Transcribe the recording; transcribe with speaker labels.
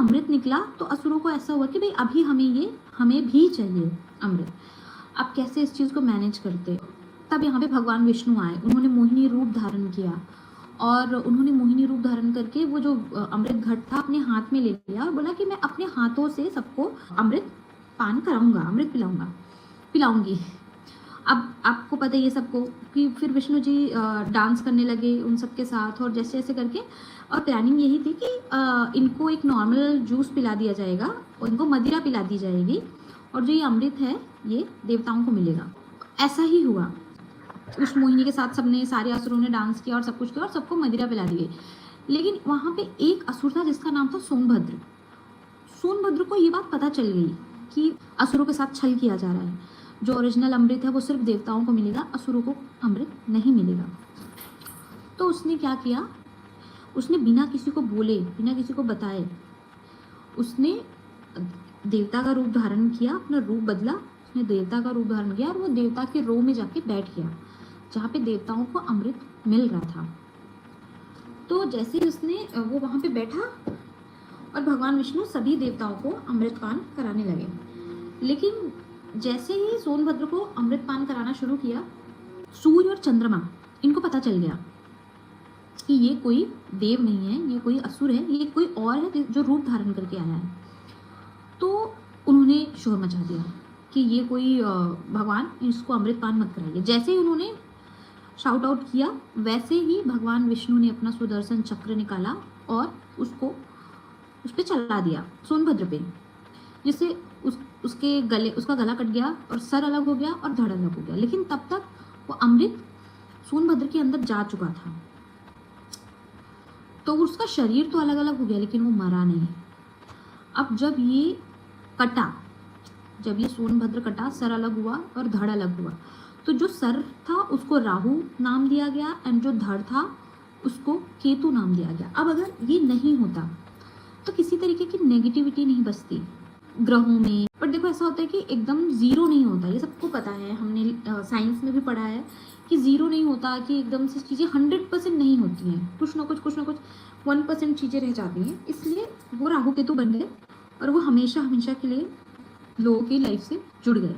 Speaker 1: अमृत निकला तो असुरों को ऐसा हुआ कि भाई अभी हमें भी चाहिए अमृत। अब कैसे इस चीज़ को मैनेज करते। तब यहाँ पे भगवान विष्णु आए, उन्होंने मोहिनी रूप धारण किया और उन्होंने मोहिनी रूप धारण करके वो जो अमृत घट था अपने हाथ में ले लिया और बोला कि मैं अपने हाथों से सबको अमृत पान कराऊंगा, अमृत पिलाऊंगी। अब आपको पता है ये सबको कि फिर विष्णु जी डांस करने लगे उन सबके साथ और जैसे जैसे करके, और प्लानिंग यही थी कि इनको एक नॉर्मल जूस पिला दिया जाएगा और इनको मदिरा पिला दी जाएगी और जो ये अमृत है ये देवताओं को मिलेगा। ऐसा ही हुआ। उस मोहिनी के साथ सबने, सारे असुरों ने डांस किया और सब कुछ किया और सबको मदिरा पिला दी गई। लेकिन वहाँ पे एक असुर था जिसका नाम था सोनभद्र। सोनभद्र को ये बात पता चल गई कि असुरों के साथ छल किया जा रहा है, जो ओरिजिनल अमृत है वो सिर्फ देवताओं को मिलेगा, असुरों को अमृत नहीं मिलेगा। तो उसने क्या किया, उसने बिना किसी को बोले, बिना किसी को बताए, उसने देवता का रूप धारण किया, अपना रूप बदला, उसने देवता का रूप धारण किया और वो देवता के रो में जाके बैठ गया जहाँ पे देवताओं को अमृत मिल रहा था। तो जैसे ही उसने वो वहाँ पे बैठा और भगवान विष्णु सभी देवताओं को अमृत पान कराने लगे। लेकिन जैसे ही सोनभद्र को अमृत पान कराना शुरू किया, सूर्य और चंद्रमा इनको पता चल गया कि ये कोई देव नहीं है, ये कोई असुर है, ये कोई और है जो रूप धारण करके आया है। तो उन्होंने शोर मचा दिया कि ये कोई भगवान, इसको अमृत पान मत कराइए। जैसे ही उन्होंने शाउट आउट किया वैसे ही भगवान विष्णु ने अपना सुदर्शन चक्र निकाला और उसको उस पर चला दिया, सोनभद्र पे, जिससे उसका गला कट गया और सर अलग हो गया और धड़ अलग हो गया। लेकिन तब तक वो अमृत सोनभद्र के अंदर जा चुका था। तो उसका शरीर तो अलग अलग हो गया लेकिन वो मरा नहीं। अब जब ये सोनभद्र कटा, सर अलग हुआ और धड़ अलग हुआ, तो जो सर था उसको राहु नाम दिया गया एंड जो धड़ था उसको केतु नाम दिया गया। अब अगर ये नहीं होता तो किसी तरीके की नेगेटिविटी नहीं बचती ग्रहों में। पर देखो ऐसा होता है कि एकदम जीरो नहीं होता, ये सबको पता है, हमने साइंस में भी पढ़ा है कि जीरो नहीं होता, कि एकदम से चीज़ें 100% नहीं होती हैं, कुछ ना कुछ 1% चीज़ें रह जाती हैं। इसलिए वो राहु केतु बन गए और वो हमेशा हमेशा के लिए लोगों की लाइफ से जुड़ गए।